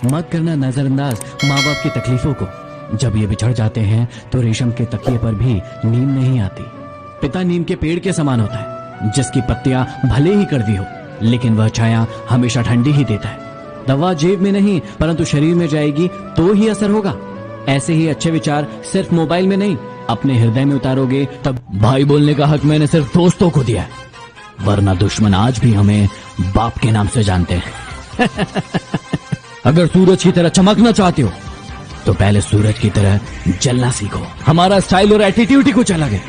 मत करना नजरअंदाज माँ बाप की तकलीफों को। जब ये बिछड़ जाते हैं तो रेशम के तकिए पर भी नींद नहीं आती। पिता नीम के पेड़ के समान होता है, जिसकी पत्तियां भले ही कड़वी हो, लेकिन वह छाया हमेशा ठंडी ही देता है। दवा जेब में नहीं परंतु शरीर में जाएगी तो ही असर होगा। ऐसे ही अच्छे विचार सिर्फ मोबाइल में नहीं, अपने हृदय में उतारोगे तब। भाई बोलने का हक मैंने सिर्फ दोस्तों को दिया है, वरना दुश्मन आज भी हमें बाप के नाम से जानते हैं। अगर सूरज की तरह चमकना चाहते हो तो पहले सूरज की तरह जलना सीखो। हमारा स्टाइल और एटीट्यूड ही कुछ अलग है।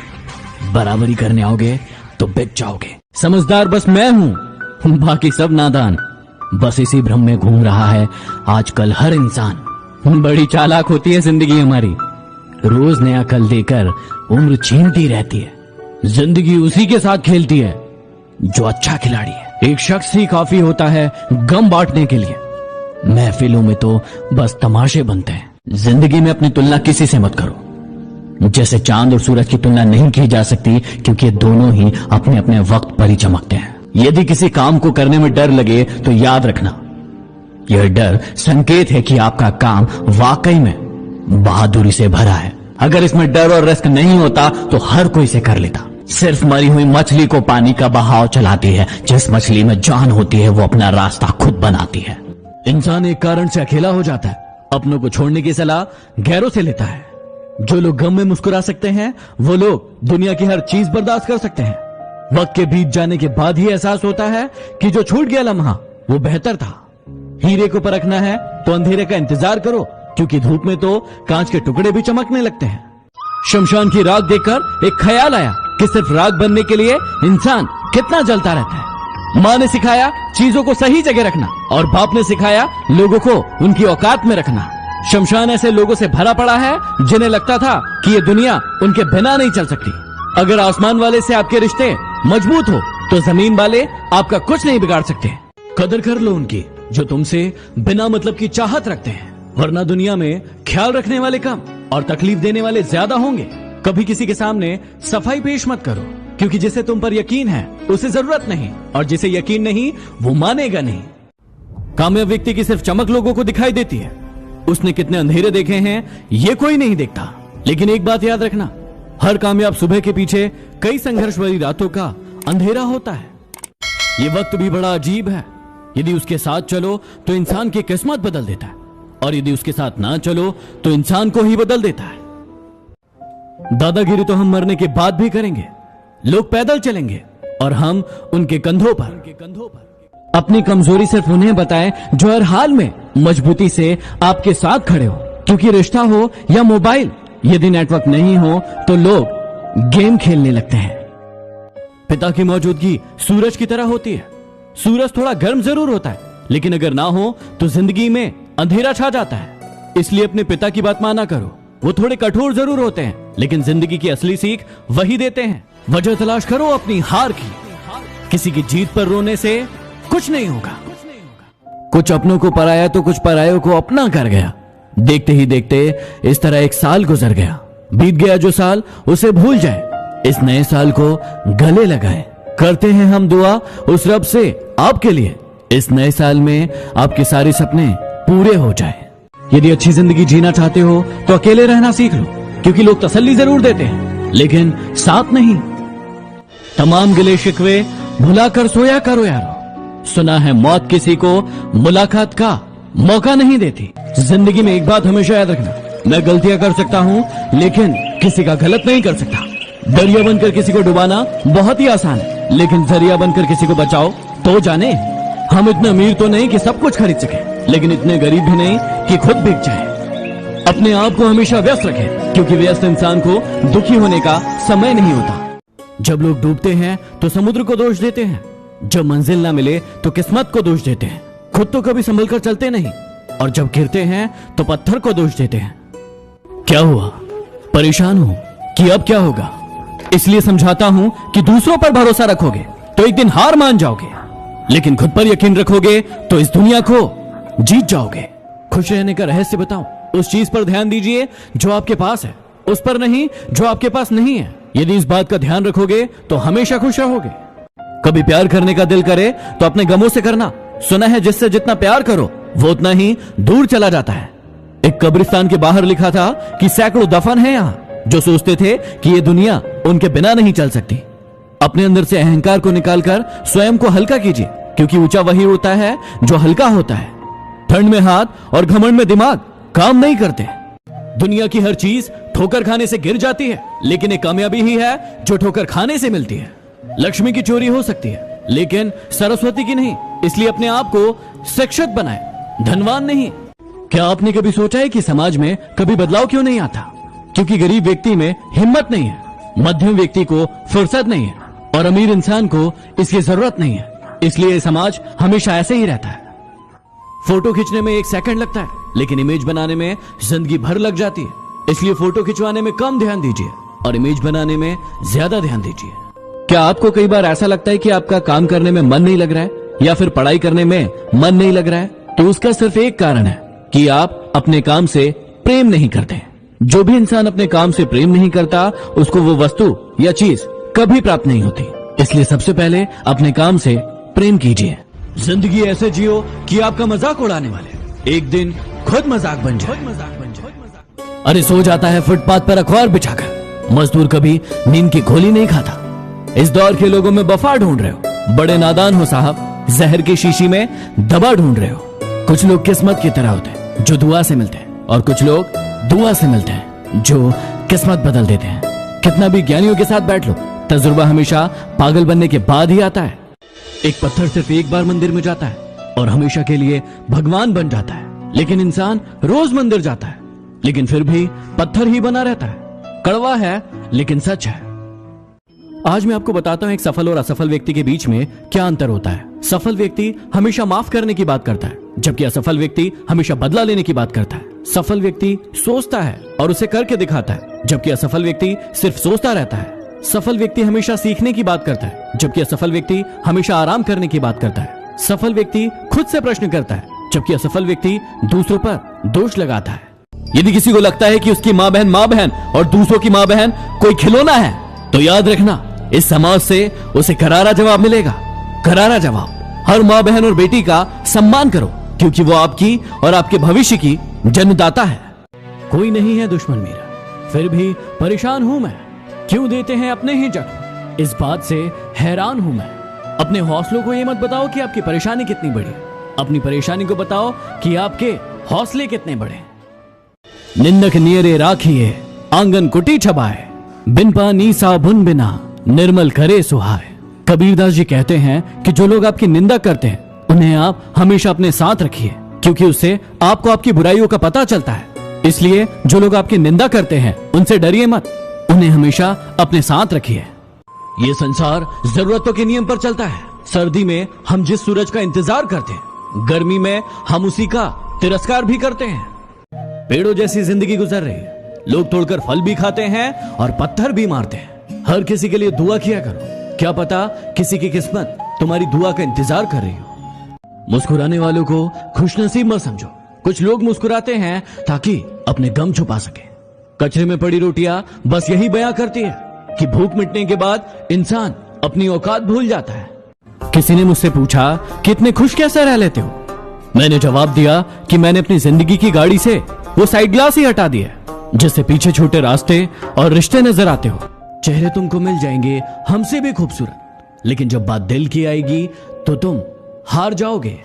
बराबरी करने आओगे तो बिक जाओगे। समझदार बस मैं हूँ, बाकी सब नादान। बस इसी भ्रम में घूम रहा है आजकल हर इंसान। बड़ी चालाक होती है जिंदगी हमारी, रोज नया कल देकर उम्र छीनती रहती है। जिंदगी उसी के साथ खेलती है जो अच्छा खिलाड़ी है। एक शख्स ही काफी होता है गम बांटने के लिए। महफिलों में तो बस तमाशे बनते हैं। जिंदगी में अपनी तुलना किसी से मत करो। जैसे चांद और सूरज की तुलना नहीं की जा सकती, क्योंकि दोनों ही अपने अपने वक्त पर ही चमकते हैं। यदि किसी काम को करने में डर लगे तो याद रखना, यह डर संकेत है कि आपका काम वाकई में बहादुरी से भरा है। अगर इसमें डर और रिस्क नहीं होता तो हर कोई इसे कर लेता। सिर्फ मरी हुई मछली को पानी का बहाव चलाती है। जिस मछली में जान होती है वो अपना रास्ता खुद बनाती है। इंसान एक कारण से अकेला हो जाता है, अपनों को छोड़ने की सलाह गैरों से लेता है। जो लोग गम में मुस्कुरा सकते हैं वो लोग दुनिया की हर चीज बर्दाश्त कर सकते हैं। वक्त के बीत जाने के बाद ही एहसास होता है कि जो छूट गया लम्हा वो बेहतर था। हीरे को परखना है तो अंधेरे का इंतजार करो, क्योंकि धूप में तो कांच के टुकड़े भी चमकने लगते हैं। शमशान की राख देखकर एक ख्याल आया कि सिर्फ राख बनने के लिए इंसान कितना जलता रहता है। माँ ने सिखाया चीजों को सही जगह रखना, और बाप ने सिखाया लोगों को उनकी औकात में रखना। शमशान ऐसे लोगों से भरा पड़ा है जिन्हें लगता था कि ये दुनिया उनके बिना नहीं चल सकती। अगर आसमान वाले से आपके रिश्ते मजबूत हो तो जमीन वाले आपका कुछ नहीं बिगाड़ सकते। कदर कर लो उनकी जो तुमसे बिना मतलब की चाहत रखते हैं, वरना दुनिया में ख्याल रखने वाले कम और तकलीफ देने वाले ज्यादा होंगे। कभी किसी के सामने सफाई पेश मत करो, क्योंकि जिसे तुम पर यकीन है उसे जरूरत नहीं, और जिसे यकीन नहीं वो मानेगा नहीं। कामयाब व्यक्ति की सिर्फ चमक लोगों को दिखाई देती है, उसने कितने अंधेरे देखे हैं ये कोई नहीं देखता। लेकिन एक बात याद रखना, हर कामयाब सुबह के पीछे कई संघर्ष भरी रातों का अंधेरा होता है। ये वक्त भी बड़ा अजीब है। यदि उसके साथ चलो तो इंसान की किस्मत बदल देता है, और यदि उसके साथ ना चलो तो इंसान को ही बदल देता है। दादागिरी तो हम मरने के बाद भी करेंगे। लोग पैदल चलेंगे और हम उनके कंधों पर। अपनी कमजोरी सिर्फ उन्हें बताएं जो हर हाल में मजबूती से आपके साथ खड़े हो, क्योंकि रिश्ता हो या मोबाइल, यदि नेटवर्क नहीं हो तो लोग गेम खेलने लगते हैं। पिता की मौजूदगी सूरज की तरह होती है। सूरज थोड़ा गर्म जरूर होता है, लेकिन अगर ना हो तो जिंदगी में अंधेरा छा जाता है। इसलिए अपने पिता की बात माना करो। वो थोड़े कठोर जरूर होते हैं, लेकिन जिंदगी की असली सीख वही देते हैं। वजह तलाश करो अपनी हार की। किसी की जीत पर रोने से कुछ नहीं होगा। कुछ अपनों को पराया तो कुछ परायों को अपना कर गया। देखते ही देखते इस तरह एक साल गुजर गया। बीत गया जो साल उसे भूल जाए, इस नए साल को गले लगाए। करते हैं हम दुआ उस रब से आपके लिए, इस नए साल में आपके सारे सपने पूरे हो जाए। यदि अच्छी जिंदगी जीना चाहते हो तो अकेले रहना सीख लो, क्योंकि लोग तसल्ली जरूर देते हैं लेकिन साथ नहीं। तमाम गिले शिकवे भुलाकर सोया करो यारो। सुना है मौत किसी को मुलाकात का मौका नहीं देती। जिंदगी में एक बात हमेशा याद रखना, मैं गलतियां कर सकता हूं लेकिन किसी का गलत नहीं कर सकता। दरिया बनकर किसी को डुबाना बहुत ही आसान है, लेकिन जरिया बनकर किसी को बचाओ तो जाने। हम इतने अमीर तो नहीं कि सब कुछ खरीद सके, लेकिन इतने गरीब भी नहीं कि खुद बिक जाए। अपने आप को हमेशा व्यस्त रखें, क्योंकि व्यस्त इंसान को दुखी होने का समय नहीं होता। जब लोग डूबते हैं तो समुद्र को दोष देते हैं, जब मंजिल ना मिले तो किस्मत को दोष देते हैं। खुद तो कभी संभल कर चलते नहीं, और जब गिरते हैं तो पत्थर को दोष देते हैं। क्या हुआ? परेशान हो कि अब क्या होगा? इसलिए समझाता हूं कि दूसरों पर भरोसा रखोगे तो एक दिन हार मान जाओगे, लेकिन खुद पर यकीन रखोगे तो इस दुनिया को जीत जाओगे। खुश रहने का रहस्य बताऊं, उस चीज पर ध्यान दीजिए जो आपके पास है, उस पर नहीं जो आपके पास नहीं है। यदि इस बात का ध्यान रखोगे तो हमेशा खुश रहोगे। कभी प्यार करने का दिल करे तो अपने गमों से करना। सुना है जिससे जितना प्यार करो वो उतना ही दूर चला जाता है। एक कब्रिस्तान के बाहर लिखा था कि सैकड़ों दफन हैं यहां जो सोचते थे कि ये दुनिया उनके बिना नहीं चल सकती। अपने अंदर से अहंकार को निकालकर स्वयं को हल्का कीजिए, क्योंकि ऊंचा वही होता है जो हल्का होता है। ठंड में हाथ और घमंड में दिमाग काम नहीं करते। दुनिया की हर चीज ठोकर खाने से गिर जाती है, लेकिन एक कामयाबी ही है जो ठोकर खाने से मिलती है। लक्ष्मी की चोरी हो सकती है, लेकिन सरस्वती की नहीं। इसलिए अपने आप को शिक्षित बनाए, धनवान नहीं। क्या आपने कभी सोचा है कि समाज में कभी बदलाव क्यों नहीं आता? क्योंकि गरीब व्यक्ति में हिम्मत नहीं है, मध्यम व्यक्ति को फुर्सत नहीं है और अमीर इंसान को इसकी जरूरत नहीं है। इसलिए समाज हमेशा ऐसे ही रहता है। फोटो खींचने में 1 सेकंड लगता है, लेकिन इमेज बनाने में जिंदगी भर लग जाती है। इसलिए फोटो खिंचवाने में कम ध्यान दीजिए और इमेज बनाने में ज्यादा ध्यान दीजिए। क्या आपको कई बार ऐसा लगता है कि आपका काम करने में मन नहीं लग रहा है या फिर पढ़ाई करने में मन नहीं लग रहा है? तो उसका सिर्फ एक कारण है कि आप अपने काम से प्रेम नहीं करते। जो भी इंसान अपने काम से प्रेम नहीं करता, उसको वो वस्तु या चीज कभी प्राप्त नहीं होती। इसलिए सबसे पहले अपने काम से प्रेम कीजिए। जिंदगी ऐसे जियो कि आपका मजाक उड़ाने वाले एक दिन खुद मजाक बन जाए। अरे सो जाता है फुटपाथ पर अखबार बिछाकर। मजदूर कभी नींद की गोली नहीं खाता। इस दौर के लोगों में वफा ढूंढ रहे हो, बड़े नादान हो साहब। जहर की शीशी में दवा ढूंढ रहे हो। कुछ लोग किस्मत की तरह होते हैं जो दुआ से मिलते हैं, और कुछ लोग दुआ से मिलते हैं जो किस्मत बदल देते हैं। कितना भी ज्ञानियों के साथ बैठ लो, तजुर्बा हमेशा पागल बनने के बाद ही आता है। एक पत्थर सिर्फ एक बार मंदिर में जाता है और हमेशा के लिए भगवान बन जाता है, लेकिन इंसान रोज मंदिर जाता है लेकिन फिर भी पत्थर ही बना रहता है। कड़वा है लेकिन सच है। आज मैं आपको बताता हूं एक सफल और असफल व्यक्ति के बीच में क्या अंतर होता है। सफल व्यक्ति हमेशा माफ करने की बात करता है, जबकि असफल व्यक्ति हमेशा बदला लेने की बात करता है। सफल व्यक्ति सोचता है और उसे करके दिखाता है, जबकि असफल व्यक्ति सिर्फ सोचता रहता है। सफल व्यक्ति हमेशा सीखने की बात करता है, जबकि असफल व्यक्ति हमेशा आराम करने की बात करता है। सफल व्यक्ति खुद से प्रश्न करता है, जबकि असफल व्यक्ति दूसरों पर दोष लगाता है। यदि किसी को लगता है कि उसकी माँ बहन और दूसरों की माँ बहन कोई खिलौना है, तो याद रखना इस समाज से उसे करारा जवाब मिलेगा। करारा जवाब। हर माँ बहन और बेटी का सम्मान करो, क्योंकि वो आपकी और आपके भविष्य की जन्मदाता है। कोई नहीं है दुश्मन मेरा, फिर भी परेशान हूं मैं। क्यों देते हैं अपने ही जख्म, इस बात से हैरान हूं मैं। अपने हौसलों को ये मत बताओ कि आपकी परेशानी कितनी बड़ी है, अपनी परेशानी को बताओ कि आपके हौसले कितने बड़े। निंदक नियरे राखिए आंगन कुटी छबाए, बिन पानी साबुन बिना निर्मल करे सुहाए। कबीरदास जी कहते हैं कि जो लोग आपकी निंदा करते हैं उन्हें आप हमेशा अपने साथ रखिए, क्योंकि उससे आपको आपकी बुराइयों का पता चलता है। इसलिए जो लोग आपकी निंदा करते हैं उनसे डरिए मत, उन्हें हमेशा अपने साथ रखिए। ये संसार जरूरतों के नियम पर चलता है। सर्दी में हम जिस सूरज का इंतजार करते हैं, गर्मी में हम उसी का तिरस्कार भी करते हैं। पेड़ों जैसी जिंदगी गुजर रही है। लोग तोड़कर फल भी खाते हैं और पत्थर भी मारते हैं। हर किसी के लिए दुआ किया करो, क्या पता किसी की किस्मत तुम्हारी दुआ का इंतजार कर रही हो। मुस्कुराने वालों को खुशनसीब मत समझो। कुछ लोग मुस्कुराते हैं ताकि अपने गम छुपा सके। कचरे में पड़ी रोटियां बस यही बयां करती है कि भूख मिटने के बाद इंसान अपनी औकात भूल जाता है। किसी ने मुझसे पूछा कि इतने खुश कैसे रह लेते हो। मैंने जवाब दिया कि मैंने अपनी जिंदगी की गाड़ी से वो साइड ग्लास ही हटा दिया, जिससे पीछे छोटे रास्ते और रिश्ते नजर आते हो। चेहरे तुमको मिल जाएंगे हमसे भी खूबसूरत, लेकिन जब बात दिल की आएगी तो तुम हार जाओगे।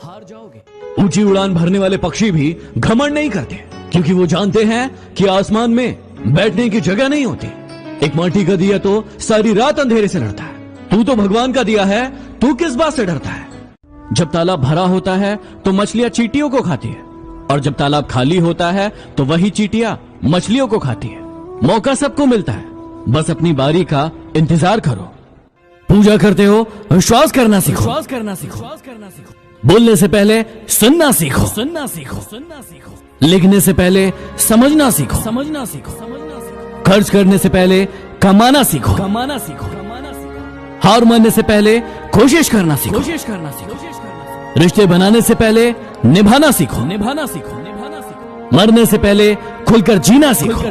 ऊंची उड़ान भरने वाले पक्षी भी घमंड नहीं करते, क्योंकि वो जानते हैं कि आसमान में बैठने की जगह नहीं होती। एक माटी का दिया तो सारी रात अंधेरे से लड़ता है। तू तो भगवान का दिया है, तू किस बात से डरता है। जब तालाब भरा होता है तो मछलियां चींटियों को खाती है, और जब तालाब खाली होता है तो वही चींटियां मछलियों को खाती है। मौका सबको मिलता है, बस अपनी बारी का इंतजार करो। पूजा करते हो, विश्वास करना सीखो। बोलने से पहले सुनना सीखो। लिखने से पहले समझना सीखो। खर्च करने से पहले कमाना सीखो। हार मानने से पहले कोशिश करना सीखो। रिश्ते बनाने से पहले निभाना सीखो। मरने से पहले खुलकर जीना सीखो।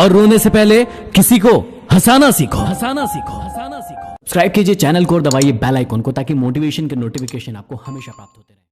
और रोने से पहले किसी को हंसाना सीखो। सब्सक्राइब कीजिए चैनल को और दबाइए बेल आइकन को, ताकि मोटिवेशन के नोटिफिकेशन आपको हमेशा प्राप्त होते रहे।